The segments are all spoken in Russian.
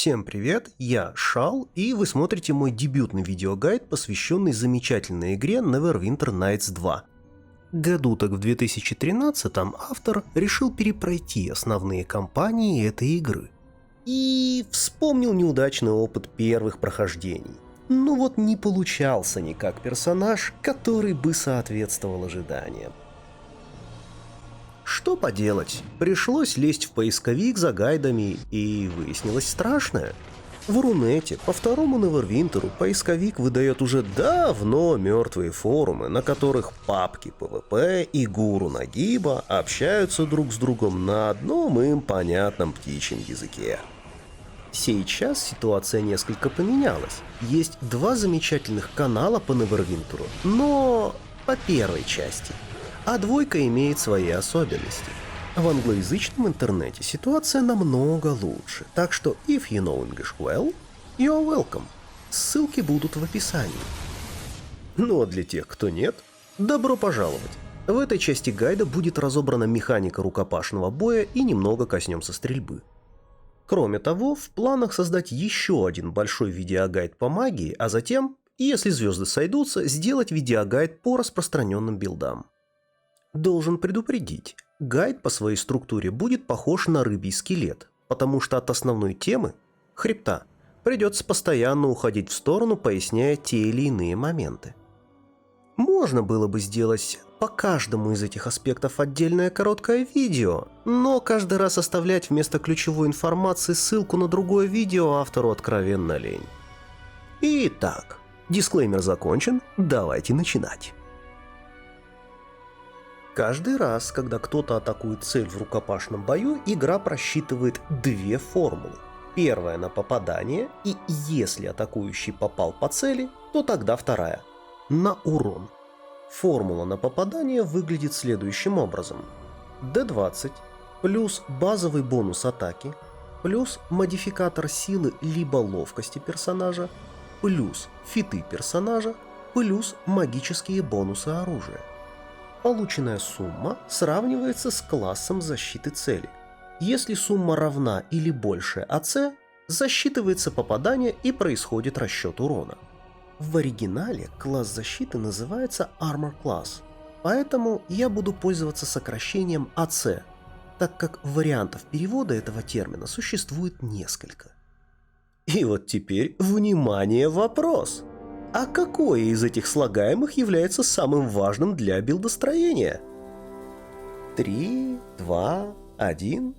Всем привет, я Шал, и вы смотрите мой дебютный видеогайд, посвященный замечательной игре Neverwinter Nights 2. Году так в 2013-м автор решил перепройти основные кампании этой игры. И вспомнил неудачный опыт первых прохождений. Ну вот не получался никак персонаж, который бы соответствовал ожиданиям. Что поделать, пришлось лезть в поисковик за гайдами, и выяснилось страшное. В Рунете по второму Neverwinter'у поисковик выдает уже давно мертвые форумы, на которых папки ПВП и гуру Нагиба общаются друг с другом на одном им понятном птичьем языке. Сейчас ситуация несколько поменялась. Есть два замечательных канала по Neverwinter'у, но по первой части. А двойка имеет свои особенности. В англоязычном интернете ситуация намного лучше, так что if you know English well, you're welcome. Ссылки будут в описании. Ну а для тех, кто нет, добро пожаловать. В этой части гайда будет разобрана механика рукопашного боя и немного коснемся стрельбы. Кроме того, в планах создать еще один большой видеогайд по магии, а затем, если звезды сойдутся, сделать видеогайд по распространенным билдам. Должен предупредить, гайд по своей структуре будет похож на рыбий скелет, потому что от основной темы, хребта, придется постоянно уходить в сторону, поясняя те или иные моменты. Можно было бы сделать по каждому из этих аспектов отдельное короткое видео, но каждый раз оставлять вместо ключевой информации ссылку на другое видео автору откровенно лень. Итак, дисклеймер закончен, давайте начинать. Каждый раз, когда кто-то атакует цель в рукопашном бою, игра просчитывает две формулы. Первая на попадание, и если атакующий попал по цели, то тогда вторая – на урон. Формула на попадание выглядит следующим образом. D20 плюс базовый бонус атаки, плюс модификатор силы либо ловкости персонажа, плюс фиты персонажа, плюс магические бонусы оружия. Полученная сумма сравнивается с классом защиты цели. Если сумма равна или больше АЦ, засчитывается попадание и происходит расчет урона. В оригинале класс защиты называется Armor Class, поэтому я буду пользоваться сокращением АЦ, так как вариантов перевода этого термина существует несколько. И вот теперь, внимание, вопрос! А какое из этих слагаемых является самым важным для билдостроения? 3, 2, 1.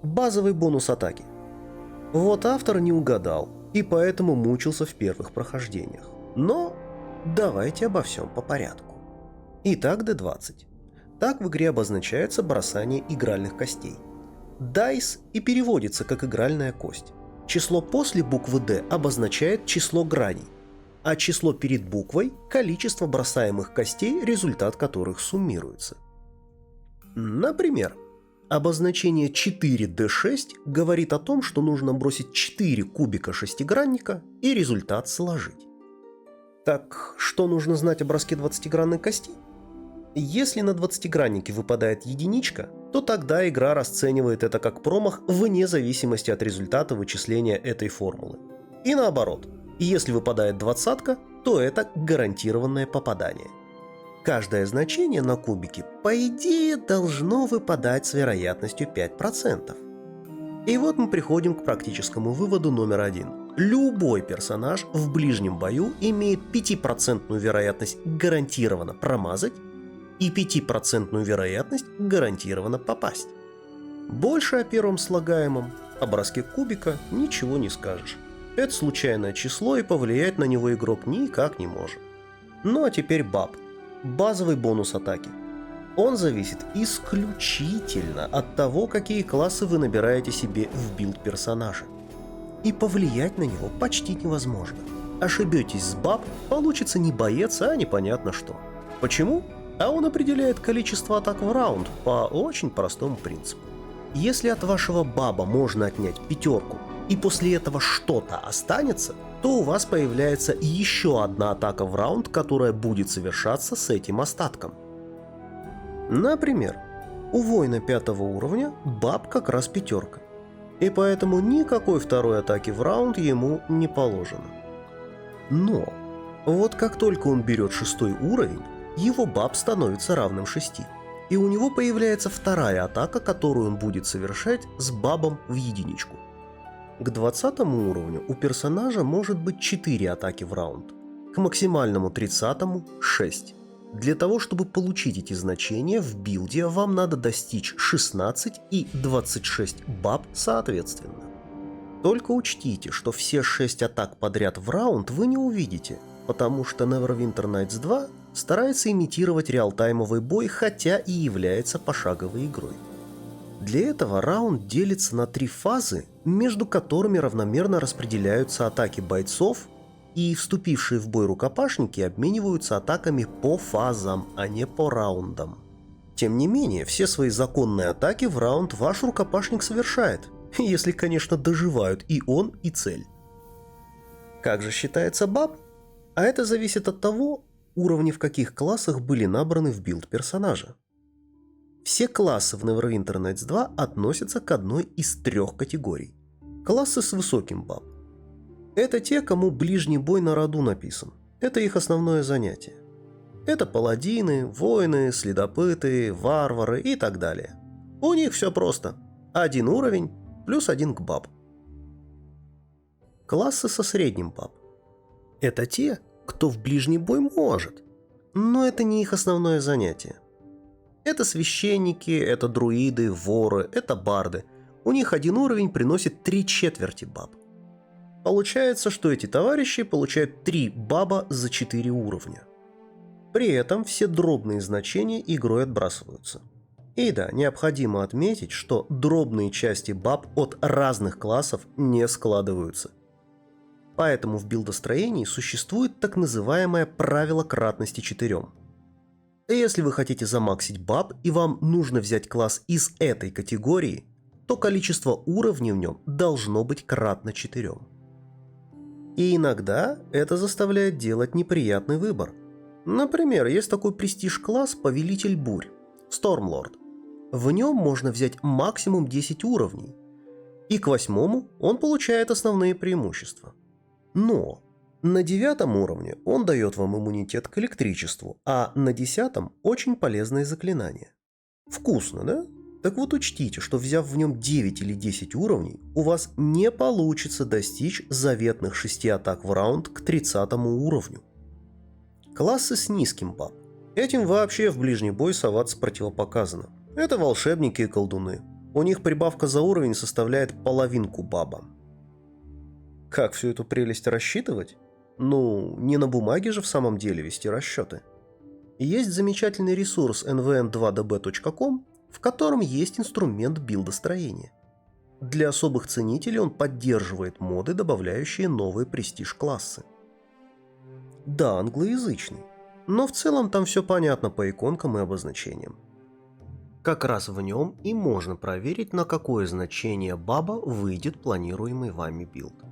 Базовый бонус атаки. Вот автор не угадал, и поэтому мучился в первых прохождениях. Но давайте обо всем по порядку. Итак, D20. Так в игре обозначается бросание игральных костей. Dice и переводится как игральная кость. Число после буквы D обозначает число граней, а число перед буквой – количество бросаемых костей, результат которых суммируется. Например, обозначение 4D6 говорит о том, что нужно бросить 4 кубика шестигранника и результат сложить. Так что нужно знать о броске 20-гранной кости? Если на 20-граннике выпадает единичка, то тогда игра расценивает это как промах вне зависимости от результата вычисления этой формулы. И наоборот. Если выпадает двадцатка, то это гарантированное попадание. Каждое значение на кубике, по идее, должно выпадать с вероятностью 5%. И вот мы приходим к практическому выводу номер 1. Любой персонаж в ближнем бою имеет 5% вероятность гарантированно промазать и 5% вероятность гарантированно попасть. Больше о первом слагаемом, о броске кубика, ничего не скажешь. Это случайное число, и повлиять на него игрок никак не может. Ну а теперь баб. Базовый бонус атаки. Он зависит исключительно от того, какие классы вы набираете себе в билд персонажа. И повлиять на него почти невозможно. Ошибетесь с баб, получится не боец, а непонятно что. Почему? А он определяет количество атак в раунд по очень простому принципу. Если от вашего баба можно отнять 5, и после этого что-то останется, то у вас появляется еще одна атака в раунд, которая будет совершаться с этим остатком. Например, у воина 5 уровня баб как раз 5. И поэтому никакой второй атаки в раунд ему не положено. Но вот как только он берет 6-й уровень, его баб становится равным 6. И у него появляется вторая атака, которую он будет совершать с бабом в единичку. К 20 уровню у персонажа может быть 4 атаки в раунд, к максимальному 30-му 6. Для того, чтобы получить эти значения в билде, вам надо достичь 16 и 26 баб соответственно. Только учтите, что все 6 атак подряд в раунд вы не увидите, потому что Neverwinter Nights 2 старается имитировать реалтаймовый бой, хотя и является пошаговой игрой. Для этого раунд делится на 3 фазы, между которыми равномерно распределяются атаки бойцов, и вступившие в бой рукопашники обмениваются атаками по фазам, а не по раундам. Тем не менее, все свои законные атаки в раунд ваш рукопашник совершает, если, конечно, доживают и он, и цель. Как же считается баб? А это зависит от того, уровни в каких классах были набраны в билд персонажа. Все классы в Neverwinter Nights 2 относятся к одной из 3 категорий. Классы с высоким баб. Это те, кому ближний бой на роду написан. Это их основное занятие. Это паладины, воины, следопыты, варвары и так далее. У них все просто. 1 уровень плюс 1 к баб. Классы со средним баб. Это те, кто в ближний бой может, но это не их основное занятие. Это священники, это друиды, воры, это барды. У них 1 уровень приносит 3/4 баб. Получается, что эти товарищи получают 3 баба за 4 уровня. При этом все дробные значения игрой отбрасываются. И да, необходимо отметить, что дробные части баб от разных классов не складываются. Поэтому в билдостроении существует так называемое правило кратности 4. Если вы хотите замаксить баб и вам нужно взять класс из этой категории, то количество уровней в нем должно быть кратно 4. И иногда это заставляет делать неприятный выбор. Например, есть такой престиж-класс Повелитель Бурь, Stormlord. В нем можно взять максимум 10 уровней, и к 8-му он получает основные преимущества. Но на 9 уровне он дает вам иммунитет к электричеству, а на 10-м очень полезные заклинания. Вкусно, да? Так вот учтите, что взяв в нем 9 или 10 уровней, у вас не получится достичь заветных 6 атак в раунд к 30 уровню. Классы с низким баб. Этим вообще в ближний бой соваться противопоказано. Это волшебники и колдуны. У них прибавка за уровень составляет половинку баба. Как всю эту прелесть рассчитывать? Ну, не на бумаге же в самом деле вести расчеты. Есть замечательный ресурс nvn2db.com, в котором есть инструмент билдостроения. Для особых ценителей он поддерживает моды, добавляющие новые престиж-классы. Да, англоязычный, но в целом там все понятно по иконкам и обозначениям. Как раз в нем и можно проверить, на какое значение баба выйдет планируемый вами билд.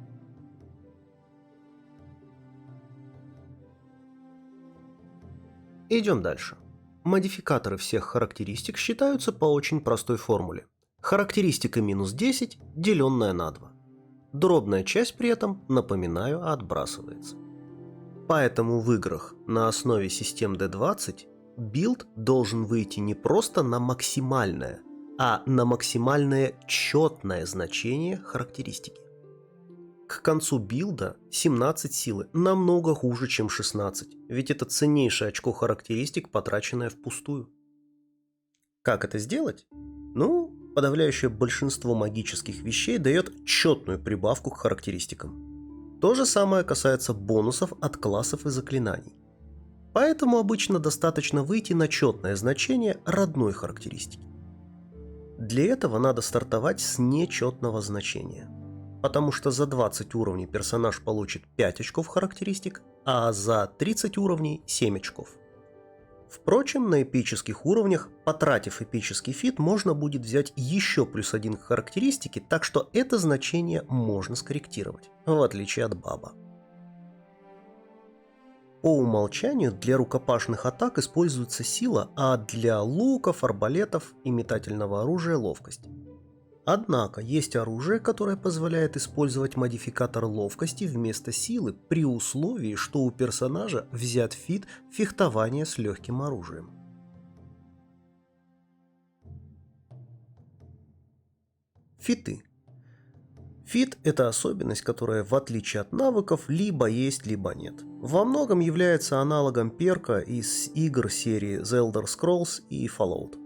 Идем дальше. Модификаторы всех характеристик считаются по очень простой формуле. Характеристика минус 10, деленная на 2. Дробная часть при этом, напоминаю, отбрасывается. Поэтому в играх на основе систем D20 билд должен выйти не просто на максимальное, а на максимальное четное значение характеристики. К концу билда 17 силы намного хуже, чем 16, ведь это ценнейшее очко характеристик, потраченное впустую. Как это сделать? Ну, подавляющее большинство магических вещей дает четную прибавку к характеристикам. То же самое касается бонусов от классов и заклинаний. Поэтому обычно достаточно выйти на четное значение родной характеристики. Для этого надо стартовать с нечетного значения. Потому что за 20 уровней персонаж получит 5 очков характеристик, а за 30 уровней 7 очков. Впрочем, на эпических уровнях, потратив эпический фит, можно будет взять еще плюс 1 к характеристике, так что это значение можно скорректировать, в отличие от баба. По умолчанию для рукопашных атак используется сила, а для луков, арбалетов и метательного оружия ловкость. Однако есть оружие, которое позволяет использовать модификатор ловкости вместо силы при условии, что у персонажа взят фит фехтования с легким оружием. Фиты. Фит – это особенность, которая, в отличие от навыков, либо есть, либо нет. Во многом является аналогом перка из игр серии The Elder Scrolls и Fallout.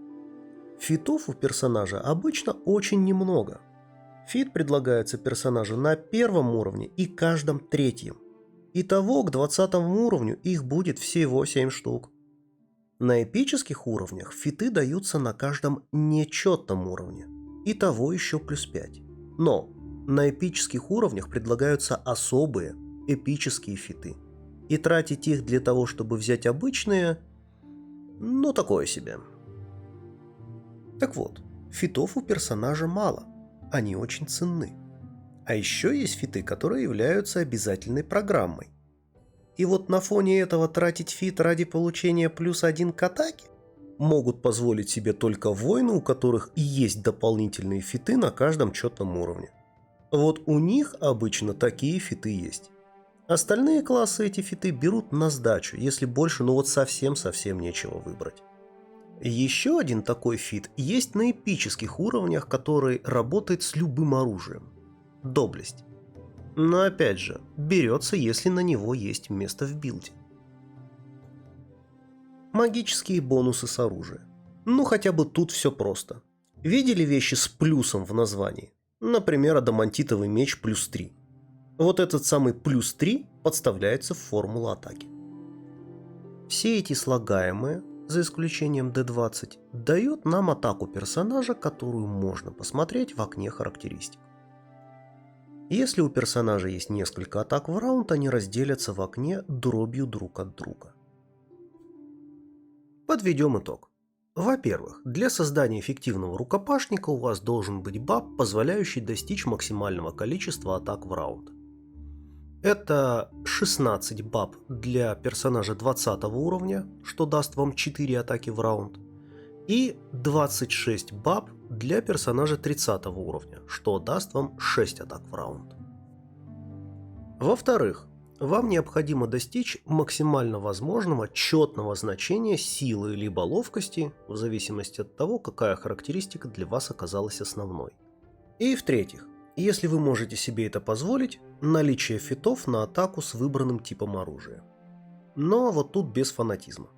Фитов у персонажа обычно очень немного. Фит предлагается персонажу на первом уровне и каждом третьем. Итого к 20 уровню их будет всего 7 штук. На эпических уровнях фиты даются на каждом нечетном уровне. Итого еще плюс 5. Но на эпических уровнях предлагаются особые эпические фиты. И тратить их для того, чтобы взять обычные, ну такое себе. Так вот, фитов у персонажа мало, они очень ценны. А еще есть фиты, которые являются обязательной программой. И вот на фоне этого тратить фит ради получения плюс 1 к атаке могут позволить себе только воины, у которых и есть дополнительные фиты на каждом четном уровне. Вот у них обычно такие фиты есть. Остальные классы эти фиты берут на сдачу, если больше ну вот совсем-совсем нечего выбрать. Еще один такой фит есть на эпических уровнях, который работает с любым оружием. Доблесть. Но опять же, берется, если на него есть место в билде. Магические бонусы с оружия. Ну хотя бы тут все просто. Видели вещи с плюсом в названии? Например, адамантитовый меч плюс 3. Вот этот самый плюс 3 подставляется в формулу атаки. Все эти слагаемые, за исключением D20, дают нам атаку персонажа, которую можно посмотреть в окне характеристик. Если у персонажа есть несколько атак в раунд, они разделятся в окне дробью друг от друга. Подведем итог. Во-первых, для создания эффективного рукопашника у вас должен быть баф, позволяющий достичь максимального количества атак в раунд. Это 16 баб для персонажа 20 уровня, что даст вам 4 атаки в раунд, и 26 баб для персонажа 30 уровня, что даст вам 6 атак в раунд. Во-вторых, вам необходимо достичь максимально возможного четного значения силы либо ловкости, в зависимости от того, какая характеристика для вас оказалась основной. И в-третьих, если вы можете себе это позволить, наличие фитов на атаку с выбранным типом оружия. Но вот тут без фанатизма.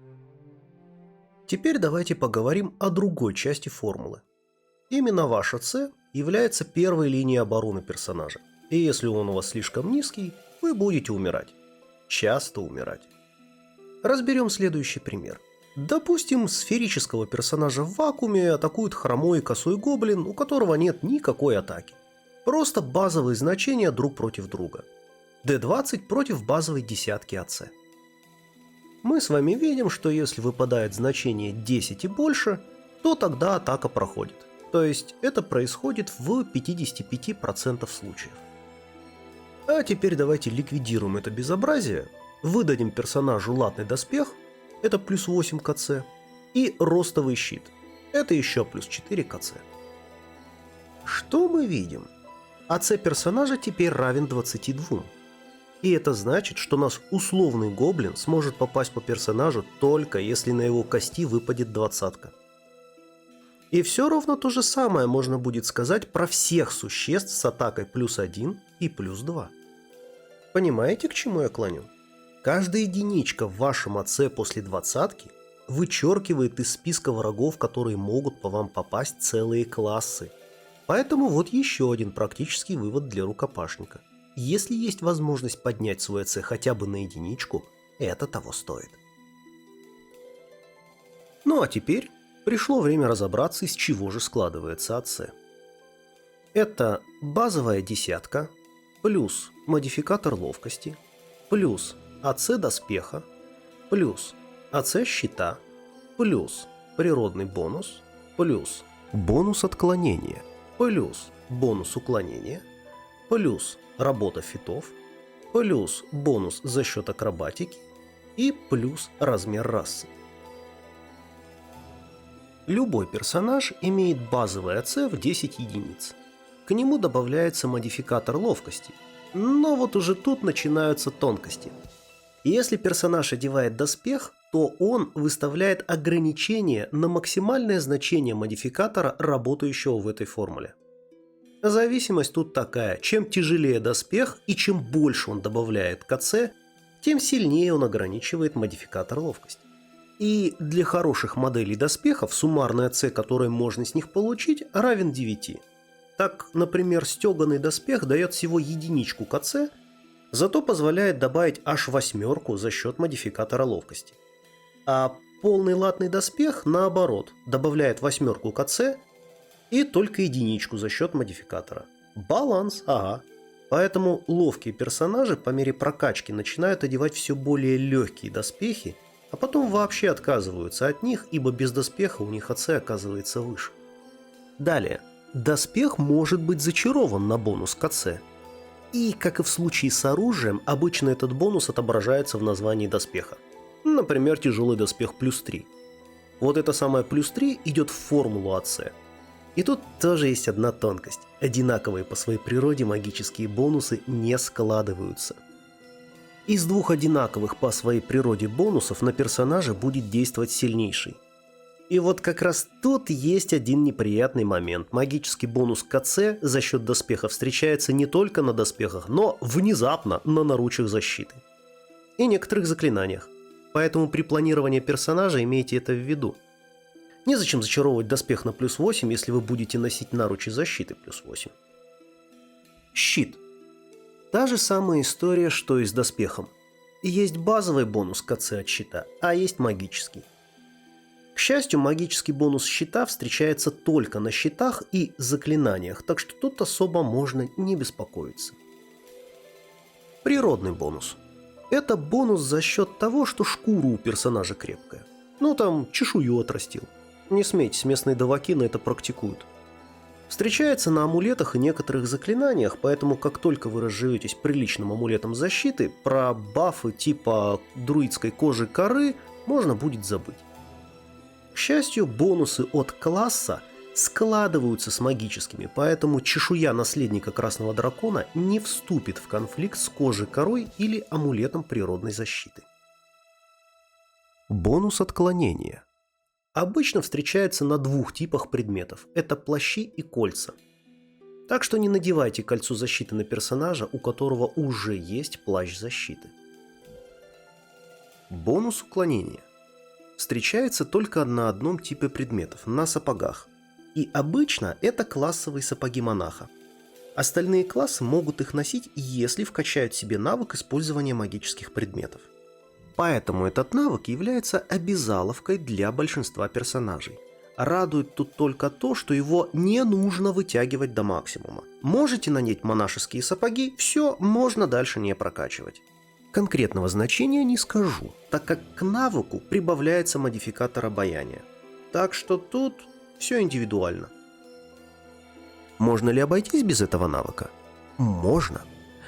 Теперь давайте поговорим о другой части формулы. Именно ваша С является первой линией обороны персонажа. И если он у вас слишком низкий, вы будете умирать. Часто умирать. Разберем следующий пример. Допустим, сферического персонажа в вакууме атакует хромой и косой гоблин, у которого нет никакой атаки. Просто базовые значения друг против друга. D20 против базовой десятки АЦ. Мы с вами видим, что если выпадает значение 10 и больше, то тогда атака проходит. То есть это происходит в 55% случаев. А теперь давайте ликвидируем это безобразие, выдадим персонажу латный доспех, это плюс 8 к АЦ, и ростовый щит, это еще плюс 4 к АЦ. Что мы видим? АЦ персонажа теперь равен 22. И это значит, что наш условный гоблин сможет попасть по персонажу только если на его кости выпадет 20. И все ровно то же самое можно будет сказать про всех существ с атакой плюс 1 и плюс 2. Понимаете, к чему я клоню? Каждая единичка в вашем АЦ после 20 вычеркивает из списка врагов, которые могут по вам попасть, целые классы. Поэтому вот еще один практический вывод для рукопашника. Если есть возможность поднять свой АЦ хотя бы на единичку, это того стоит. Ну а теперь пришло время разобраться, из чего же складывается АЦ. Это базовая десятка, плюс модификатор ловкости, плюс АЦ доспеха, плюс АЦ щита, плюс природный бонус, плюс бонус отклонения, плюс бонус уклонения, плюс работа фитов, плюс бонус за счет акробатики и плюс размер расы. Любой персонаж имеет базовый АЦ в 10 единиц. К нему добавляется модификатор ловкости. Но вот уже тут начинаются тонкости. Если персонаж одевает доспех, то он выставляет ограничение на максимальное значение модификатора, работающего в этой формуле. Зависимость тут такая: чем тяжелее доспех и чем больше он добавляет к АЦ, тем сильнее он ограничивает модификатор ловкости. И для хороших моделей доспехов суммарный АЦ, который можно с них получить, равен 9. Так, например, стеганый доспех дает всего единичку к АЦ, зато позволяет добавить аж 8 за счет модификатора ловкости. А полный латный доспех, наоборот, добавляет 8 к АЦ и только единичку за счет модификатора. Баланс, ага. Поэтому ловкие персонажи по мере прокачки начинают одевать все более легкие доспехи, а потом вообще отказываются от них, ибо без доспеха у них АЦ оказывается выше. Далее. Доспех может быть зачарован на бонус к АЦ. И, как и в случае с оружием, обычно этот бонус отображается в названии доспеха. Например, тяжелый доспех +3. Вот это самое +3 идет в формулу АЦ. И тут тоже есть одна тонкость. Одинаковые по своей природе магические бонусы не складываются. Из двух одинаковых по своей природе бонусов на персонажа будет действовать сильнейший. И вот как раз тут есть один неприятный момент. Магический бонус к АЦ за счет доспеха встречается не только на доспехах, но внезапно на наручах защиты. И некоторых заклинаниях. Поэтому при планировании персонажа имейте это в виду. Незачем зачаровывать доспех на +8, если вы будете носить наручи защиты +8. Щит. Та же самая история, что и с доспехом. Есть базовый бонус к АЦ от щита, а есть магический. К счастью, магический бонус щита встречается только на щитах и заклинаниях, так что тут особо можно не беспокоиться. Природный бонус. Это бонус за счет того, что шкура у персонажа крепкая. Ну там чешую отрастил. Не смейтесь, местные даваки на это практикуют. Встречается на амулетах и некоторых заклинаниях, поэтому как только вы разживетесь приличным амулетом защиты, про бафы типа друидской кожи коры можно будет забыть. К счастью, бонусы от класса складываются с магическими, поэтому чешуя наследника Красного Дракона не вступит в конфликт с кожей корой или амулетом природной защиты. Бонус отклонения. Обычно встречается на двух типах предметов – это плащи и кольца. Так что не надевайте кольцо защиты на персонажа, у которого уже есть плащ защиты. Бонус уклонения. Встречается только на одном типе предметов – на сапогах. И обычно это классовые сапоги монаха. Остальные классы могут их носить, если вкачают себе навык использования магических предметов. Поэтому этот навык является обязаловкой для большинства персонажей. Радует тут только то, что его не нужно вытягивать до максимума. Можете надеть монашеские сапоги, все, можно дальше не прокачивать. Конкретного значения не скажу, так как к навыку прибавляется модификатор обаяния. Так что тут все индивидуально. Можно ли обойтись без этого навыка? Можно.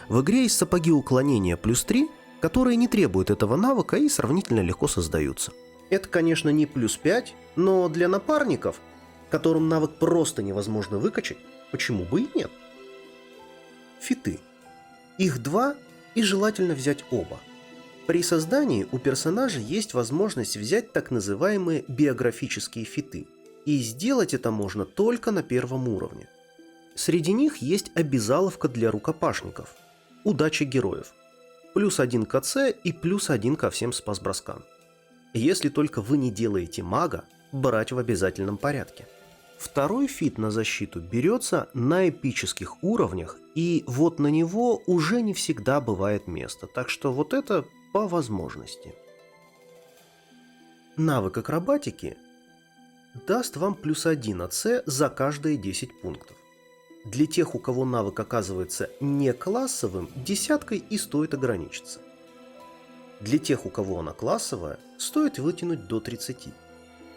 В игре есть сапоги уклонения +3, которые не требуют этого навыка и сравнительно легко создаются. Это, конечно, не +5, но для напарников, которым навык просто невозможно выкачать, почему бы и нет? Фиты. Их 2 и желательно взять оба. При создании у персонажа есть возможность взять так называемые биографические фиты, и сделать это можно только на первом уровне. Среди них есть обязаловка для рукопашников – удача героев. +1 к АЦ и +1 ко всем спас-броскам. Если только вы не делаете мага, брать в обязательном порядке. Второй фит на защиту берется на эпических уровнях, и вот на него уже не всегда бывает место, так что вот это по возможности. Навык акробатики даст вам +1 АЦ за каждые 10 пунктов. Для тех, у кого навык оказывается не классовым, десяткой и стоит ограничиться. Для тех, у кого она классовая, стоит вытянуть до 30.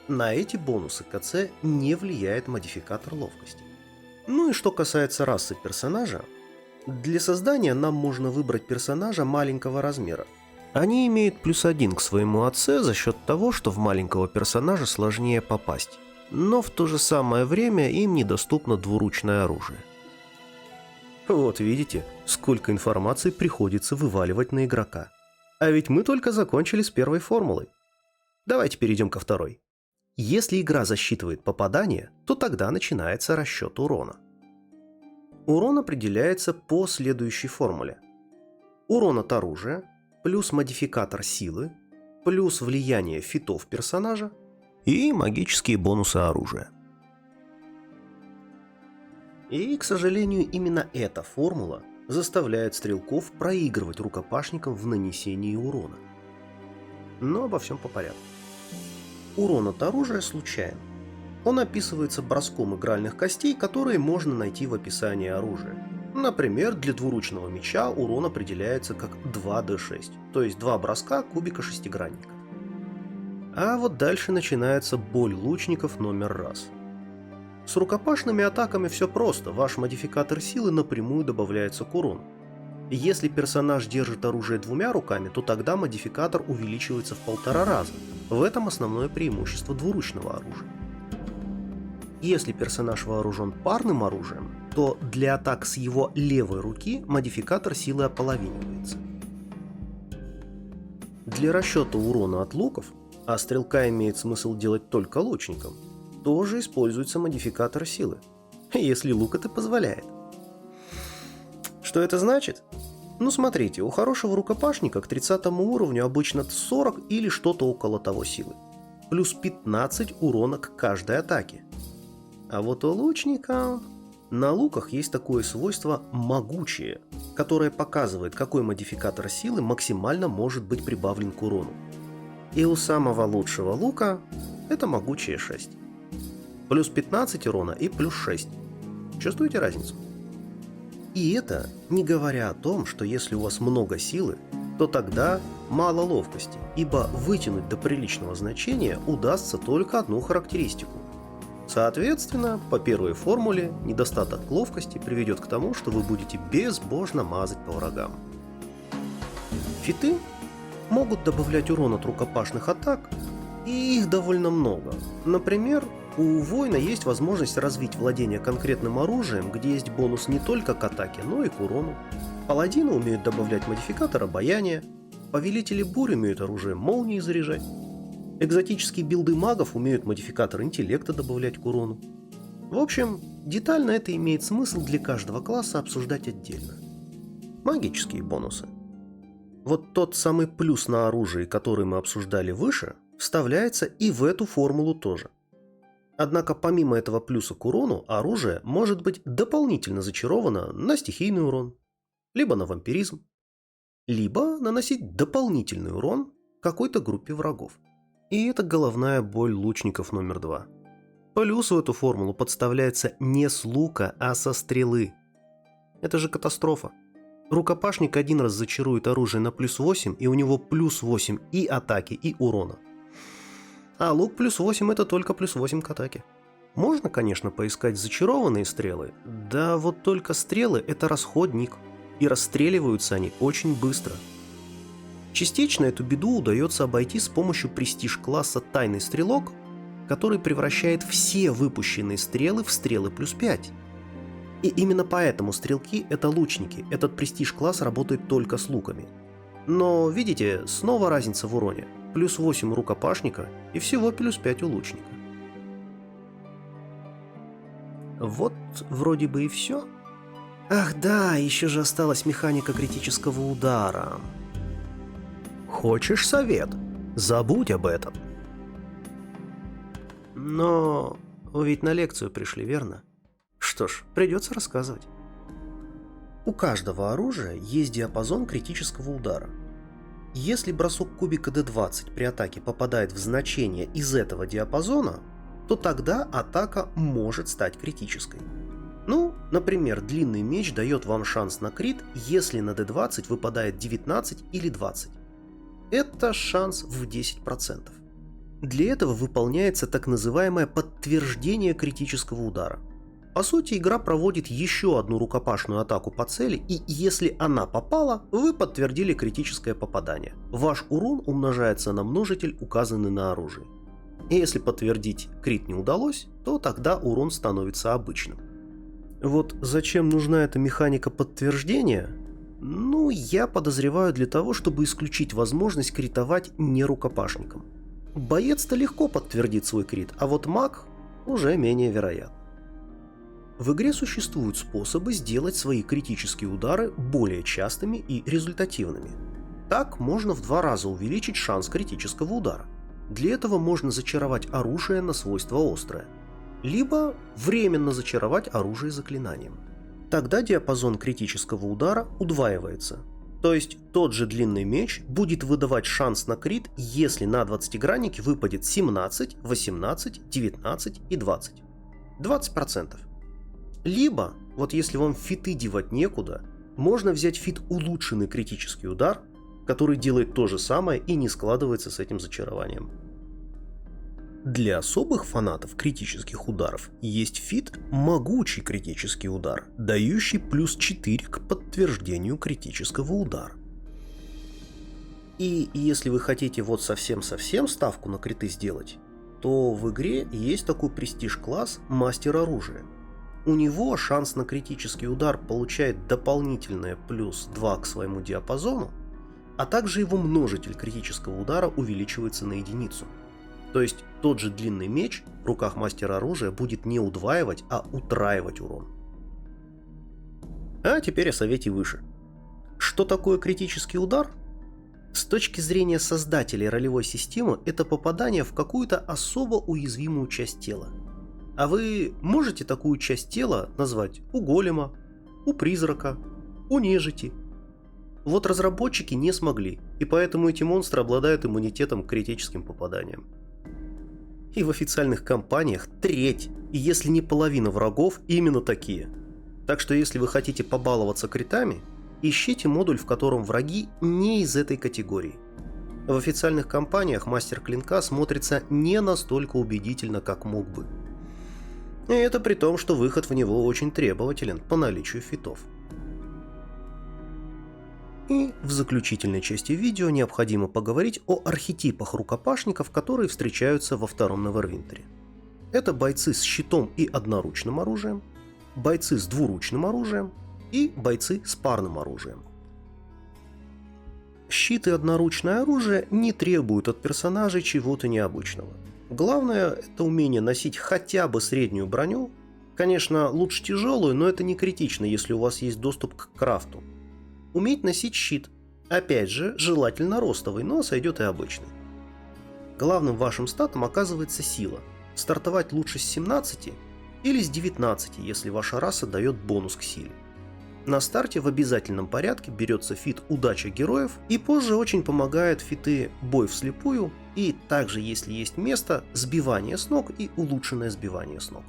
На эти бонусы к АЦ не влияет модификатор ловкости. Ну и что касается расы персонажа, для создания нам можно выбрать персонажа маленького размера. Они имеют +1 к своему АЦ за счет того, что в маленького персонажа сложнее попасть. но в то же самое время им недоступно двуручное оружие. Вот видите, сколько информации приходится вываливать на игрока. А ведь мы только закончили с первой формулой. Давайте перейдем ко второй. Если игра засчитывает попадание, то тогда начинается расчет урона. Урон определяется по следующей формуле. Урон от оружия плюс модификатор силы плюс влияние фитов персонажа и магические бонусы оружия. И, к сожалению, именно эта формула заставляет стрелков проигрывать рукопашникам в нанесении урона. Но обо всем по порядку. Урон от оружия случайен. Он описывается броском игральных костей, которые можно найти в описании оружия. Например, для двуручного меча урон определяется как 2d6, то есть 2 броска кубика шестигранника. А вот дальше начинается боль лучников номер раз. С рукопашными атаками все просто, ваш модификатор силы напрямую добавляется к урону. Если персонаж держит оружие двумя руками, то тогда модификатор увеличивается в 1,5 раза. В этом основное преимущество двуручного оружия. Если персонаж вооружен парным оружием, то для атак с его левой руки модификатор силы ополовинивается. Для расчета урона от луков, а стрелка имеет смысл делать только лучникам, тоже используется модификатор силы, если лук это позволяет. Что это значит? Ну смотрите, у хорошего рукопашника к 30 уровню обычно 40 или что-то около того силы, плюс 15 урона к каждой атаке. А вот у лучника на луках есть такое свойство «могучее», которое показывает, какой модификатор силы максимально может быть прибавлен к урону. И у самого лучшего лука это могучее 6. Плюс 15 урона и плюс 6. Чувствуете разницу? И это не говоря о том, что если у вас много силы, то тогда мало ловкости, ибо вытянуть до приличного значения удастся только одну характеристику. Соответственно, по первой формуле недостаток ловкости приведет к тому, что вы будете безбожно мазать по врагам. Фиты могут добавлять урон от рукопашных атак, и их довольно много. Например, у воина есть возможность развить владение конкретным оружием, где есть бонус не только к атаке, но и к урону. Паладины умеют добавлять модификатор обаяния, повелители бурь умеют оружие молнии заряжать. Экзотические билды магов умеют модификатор интеллекта добавлять к урону. В общем, детально это имеет смысл для каждого класса обсуждать отдельно. Магические бонусы. Вот тот самый плюс на оружие, который мы обсуждали выше, вставляется и в эту формулу тоже. Однако помимо этого плюса к урону, оружие может быть дополнительно зачаровано на стихийный урон, либо на вампиризм, либо наносить дополнительный урон какой-то группе врагов. И это головная боль лучников номер 2. Плюс в эту формулу подставляется не с лука, а со стрелы. Это же катастрофа. Рукопашник один раз зачарует оружие на плюс 8, и у него плюс 8 и атаки, и урона. А лук плюс 8 это только плюс 8 к атаке. Можно, конечно, поискать зачарованные стрелы, да вот только стрелы это расходник, и расстреливаются они очень быстро. Частично эту беду удается обойти с помощью престиж-класса «Тайный стрелок», который превращает все выпущенные стрелы в стрелы плюс 5. И именно поэтому стрелки — это лучники, этот престиж-класс работает только с луками. Но, видите, снова разница в уроне. Плюс 8 у рукопашника и всего плюс 5 у лучника. Вот вроде бы и все. Ах да, еще же осталась механика критического удара. Хочешь совет? Забудь об этом. Но вы ведь на лекцию пришли, верно? Что ж, придется рассказывать. У каждого оружия есть диапазон критического удара. Если бросок кубика d20 при атаке попадает в значение из этого диапазона, то тогда атака может стать критической. Ну, например, длинный меч дает вам шанс на крит, если на d20 выпадает 19 или 20. Это шанс в 10%. Для этого выполняется так называемое подтверждение критического удара. По сути, игра проводит еще одну рукопашную атаку по цели, и если она попала, вы подтвердили критическое попадание. Ваш урон умножается на множитель, указанный на оружии. И если подтвердить крит не удалось, то тогда урон становится обычным. Вот зачем нужна эта механика подтверждения? Ну, я подозреваю для того, чтобы исключить возможность критовать не рукопашником. Боец-то легко подтвердит свой крит, а вот маг уже менее вероятно. В игре существуют способы сделать свои критические удары более частыми и результативными. Так можно в 2 раза увеличить шанс критического удара. Для этого можно зачаровать оружие на свойство острое, либо временно зачаровать оружие заклинанием. Тогда диапазон критического удара удваивается. То есть тот же длинный меч будет выдавать шанс на крит, если на 20-граннике выпадет 17, 18, 19 и 20. 20%. Либо, вот если вам фиты девать некуда, можно взять фит улучшенный критический удар, который делает то же самое и не складывается с этим зачарованием. Для особых фанатов критических ударов есть фит «Могучий критический удар», дающий плюс 4 к подтверждению критического удара. И если вы хотите вот совсем-совсем ставку на криты сделать, то в игре есть такой престиж-класс «Мастер оружия». У него шанс на критический удар получает дополнительное плюс 2 к своему диапазону, а также его множитель критического удара увеличивается на единицу. То есть тот же длинный меч в руках мастера оружия будет не удваивать, а утраивать урон. А теперь о совете выше. Что такое критический удар? С точки зрения создателей ролевой системы, это попадание в какую-то особо уязвимую часть тела. А вы можете такую часть тела назвать у голема, у призрака, у нежити? Вот разработчики не смогли, и поэтому эти монстры обладают иммунитетом к критическим попаданиям. И в официальных кампаниях треть, и если не половина врагов, именно такие. Так что если вы хотите побаловаться критами, ищите модуль, в котором враги не из этой категории. В официальных кампаниях мастер клинка смотрится не настолько убедительно, как мог бы. И это при том, что выход в него очень требователен по наличию фитов. И в заключительной части видео необходимо поговорить о архетипах рукопашников, которые встречаются во втором Невервинтере. Это бойцы с щитом и одноручным оружием, бойцы с двуручным оружием и бойцы с парным оружием. Щит и одноручное оружие не требуют от персонажей чего-то необычного. Главное – это умение носить хотя бы среднюю броню. Конечно, лучше тяжелую, но это не критично, если у вас есть доступ к крафту. Уметь носить щит. Опять же, желательно ростовый, но сойдет и обычный. Главным вашим статом оказывается сила. Стартовать лучше с 17 или с 19, если ваша раса дает бонус к силе. На старте в обязательном порядке берется фит «Удача героев», и позже очень помогают фиты «Бой вслепую» и также, если есть место, «Сбивание с ног» и «Улучшенное сбивание с ног».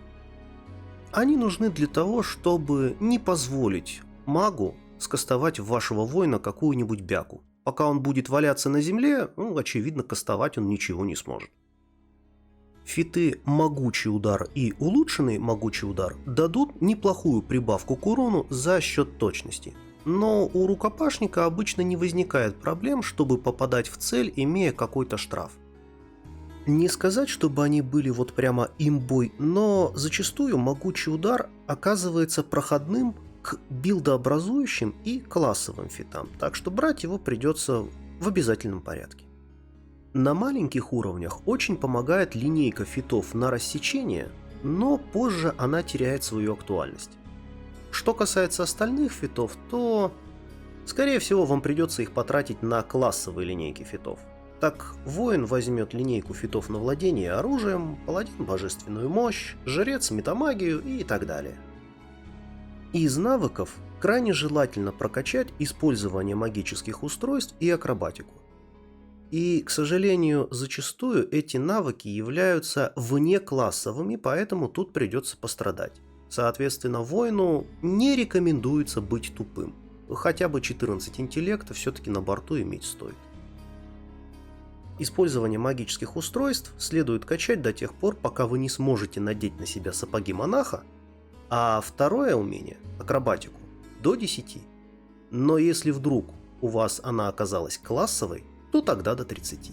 Они нужны для того, чтобы не позволить магу скастовать в вашего воина какую-нибудь бяку. Пока он будет валяться на земле, очевидно, кастовать он ничего не сможет. Фиты «Могучий удар» и «Улучшенный могучий удар» дадут неплохую прибавку к урону за счет точности. Но у рукопашника обычно не возникает проблем, чтобы попадать в цель, имея какой-то штраф. Не сказать, чтобы они были вот прямо имбой, но зачастую могучий удар оказывается проходным к билдообразующим и классовым фитам, так что брать его придется в обязательном порядке. На маленьких уровнях очень помогает линейка фитов на рассечение, но позже она теряет свою актуальность. Что касается остальных фитов, то, скорее всего, вам придется их потратить на классовые линейки фитов. Так, воин возьмет линейку фитов на владение оружием, паладин – божественную мощь, жрец – метамагию и так далее. Из навыков крайне желательно прокачать использование магических устройств и акробатику. И, к сожалению, зачастую эти навыки являются внеклассовыми, поэтому тут придется пострадать. Соответственно, воину не рекомендуется быть тупым. Хотя бы 14 интеллекта все-таки на борту иметь стоит. Использование магических устройств следует качать до тех пор, пока вы не сможете надеть на себя сапоги монаха, а второе умение, акробатику, до 10. Но если вдруг у вас она оказалась классовой, то тогда до 30.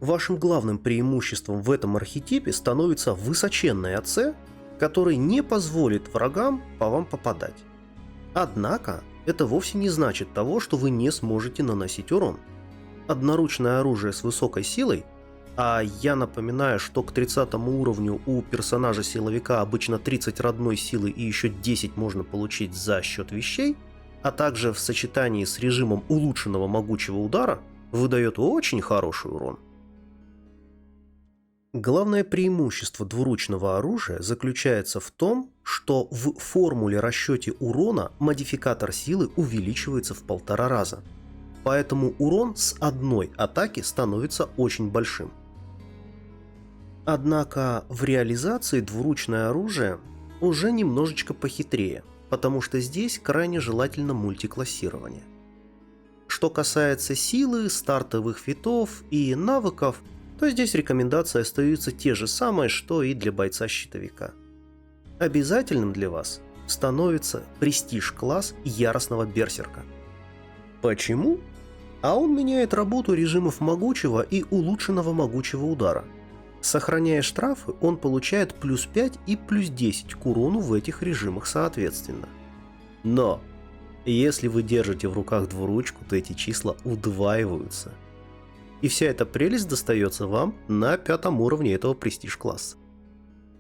Вашим главным преимуществом в этом архетипе становится высоченный АЦ, который не позволит врагам по вам попадать. Однако, это вовсе не значит того, что вы не сможете наносить урон. Одноручное оружие с высокой силой, а я напоминаю, что к 30 уровню у персонажа силовика обычно 30 родной силы и еще 10 можно получить за счет вещей, а также в сочетании с режимом улучшенного могучего удара выдает очень хороший урон. Главное преимущество двуручного оружия заключается в том, что в формуле расчете урона модификатор силы увеличивается в 1,5 раза. Поэтому урон с одной атаки становится очень большим. Однако в реализации двуручное оружие уже немножечко похитрее, потому что здесь крайне желательно мультиклассирование. Что касается силы, стартовых фитов и навыков, то здесь рекомендации остаются те же самые, что и для бойца-щитовика. Обязательным для вас становится престиж-класс яростного берсерка. Почему? А он меняет работу режимов могучего и улучшенного могучего удара. Сохраняя штрафы, он получает плюс 5 и плюс 10 к урону в этих режимах соответственно. Но если вы держите в руках двуручку, то эти числа удваиваются. И вся эта прелесть достается вам на 5 уровне этого престиж-класса.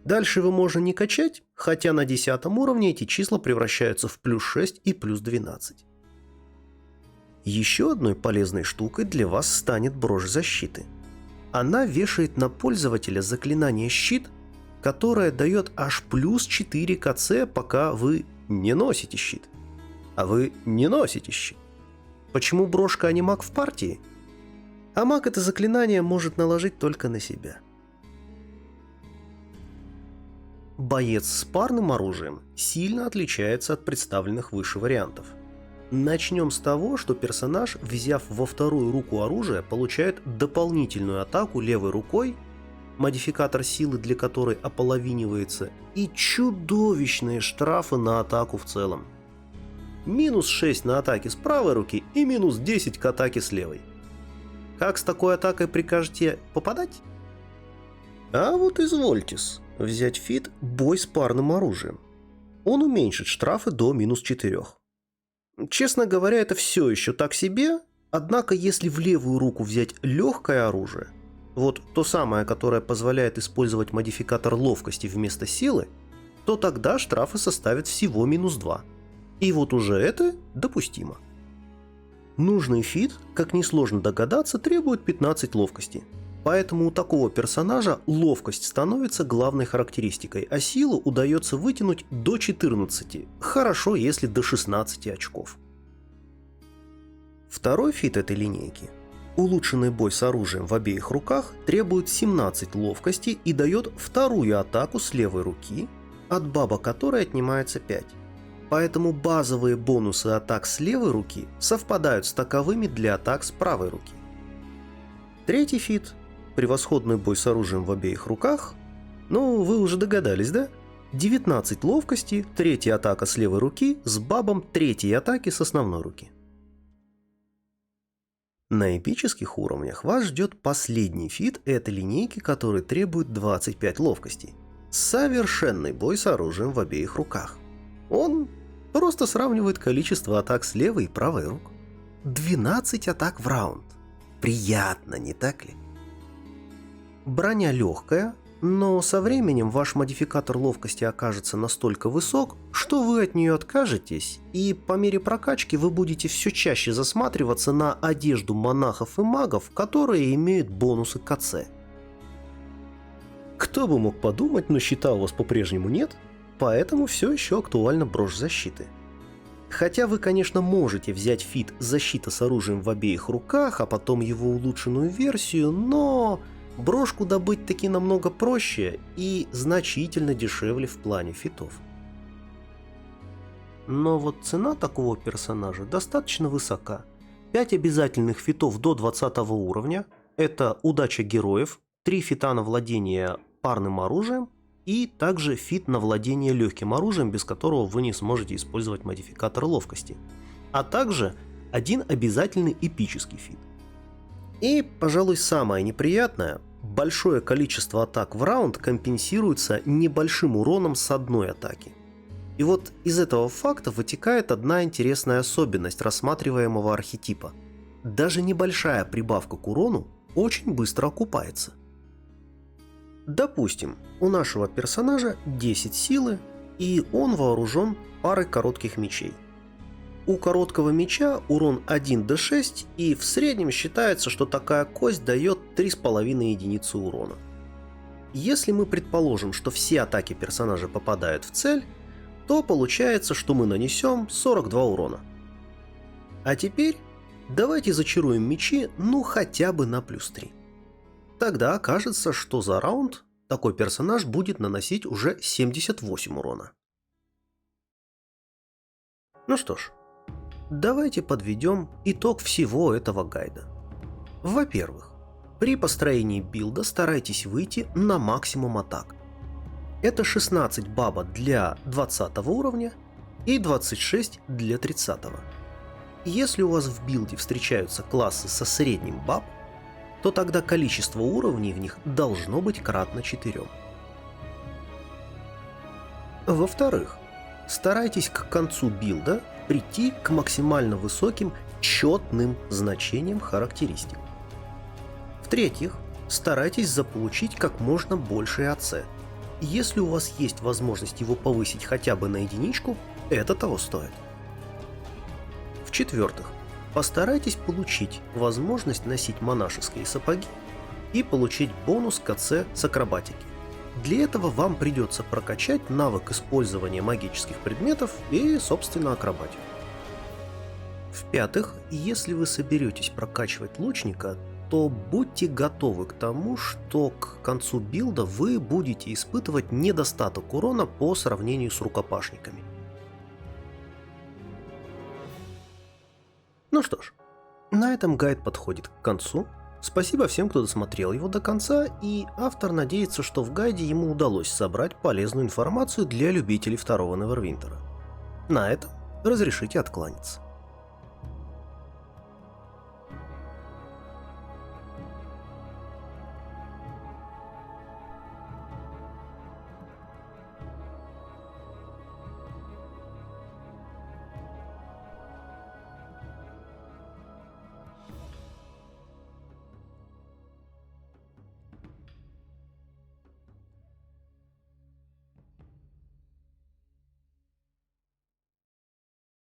Дальше его можно не качать, хотя на 10 уровне эти числа превращаются в плюс 6 и плюс 12. Еще одной полезной штукой для вас станет брошь защиты. Она вешает на пользователя заклинание щит, которое дает аж плюс 4 КЦ, пока вы не носите щит. А вы не носите щит. Почему брошка, а не маг в партии? А маг это заклинание может наложить только на себя. Боец с парным оружием сильно отличается от представленных выше вариантов. Начнем с того, что персонаж, взяв во вторую руку оружие, получает дополнительную атаку левой рукой, модификатор силы для которой ополовинивается, и чудовищные штрафы на атаку в целом. Минус 6 на атаке с правой руки и минус 10 к атаке с левой. Как с такой атакой прикажете попадать? А вот извольтесь взять фит «Бой с парным оружием». Он уменьшит штрафы до минус 4. Честно говоря, это все еще так себе, однако если в левую руку взять легкое оружие, вот то самое, которое позволяет использовать модификатор ловкости вместо силы, то тогда штрафы составят всего минус 2. И вот уже это допустимо. Нужный фит, как несложно догадаться, требует 15 ловкости. Поэтому у такого персонажа ловкость становится главной характеристикой, а силу удается вытянуть до 14, хорошо, если до 16 очков. Второй фит этой линейки, улучшенный бой с оружием в обеих руках, требует 17 ловкости и дает вторую атаку с левой руки, от баба которой отнимается 5. Поэтому базовые бонусы атак с левой руки совпадают с таковыми для атак с правой руки. Третий фит, превосходный бой с оружием в обеих руках, ну вы уже догадались, да? 19 ловкости, третья атака с левой руки с бабом третьей атаки с основной руки. На эпических уровнях вас ждет последний фит этой линейки, который требует 25 ловкости. Совершенный бой с оружием в обеих руках. Он просто сравнивает количество атак с левой и правой рук. 12 атак в раунд. Приятно, не так ли? Броня легкая, но со временем ваш модификатор ловкости окажется настолько высок, что вы от нее откажетесь, и по мере прокачки вы будете все чаще засматриваться на одежду монахов и магов, которые имеют бонусы к АЦ. Кто бы мог подумать, но щита у вас по-прежнему нет, поэтому все еще актуальна брошь защиты. Хотя вы, конечно, можете взять фит «Защита с оружием в обеих руках», а потом его улучшенную версию, но брошку добыть таки намного проще и значительно дешевле в плане фитов. Но вот цена такого персонажа достаточно высока. 5 обязательных фитов до 20 уровня – это удача героев, 3 фита на владение парным оружием, и также фит на владение легким оружием, без которого вы не сможете использовать модификатор ловкости. А также один обязательный эпический фит. И, пожалуй, самое неприятное, большое количество атак в раунд компенсируется небольшим уроном с одной атаки. И вот из этого факта вытекает одна интересная особенность рассматриваемого архетипа. Даже небольшая прибавка к урону очень быстро окупается. Допустим, у нашего персонажа 10 силы, и он вооружен парой коротких мечей. У короткого меча урон 1d6, и в среднем считается, что такая кость дает 3,5 единицы урона. Если мы предположим, что все атаки персонажа попадают в цель, то получается, что мы нанесем 42 урона. А теперь давайте зачаруем мечи, ну хотя бы на +3. Тогда окажется, что за раунд такой персонаж будет наносить уже 78 урона. Ну что ж, давайте подведем итог всего этого гайда. Во-первых, при построении билда старайтесь выйти на максимум атак. Это 16 баба для 20 уровня и 26 для 30. Если у вас в билде встречаются классы со средним баб, то тогда количество уровней в них должно быть кратно 4. Во-вторых, старайтесь к концу билда прийти к максимально высоким четным значениям характеристик. В-третьих, старайтесь заполучить как можно больше АЦ. Если у вас есть возможность его повысить хотя бы на единичку, это того стоит. В-четвертых, постарайтесь получить возможность носить монашеские сапоги и получить бонус к АЦ с акробатики. Для этого вам придется прокачать навык использования магических предметов и, собственно, акробатику. В-пятых, если вы соберетесь прокачивать лучника, то будьте готовы к тому, что к концу билда вы будете испытывать недостаток урона по сравнению с рукопашниками. Ну что ж, на этом гайд подходит к концу. Спасибо всем, кто досмотрел его до конца, и автор надеется, что в гайде ему удалось собрать полезную информацию для любителей второго Невервинтера. На этом разрешите откланяться.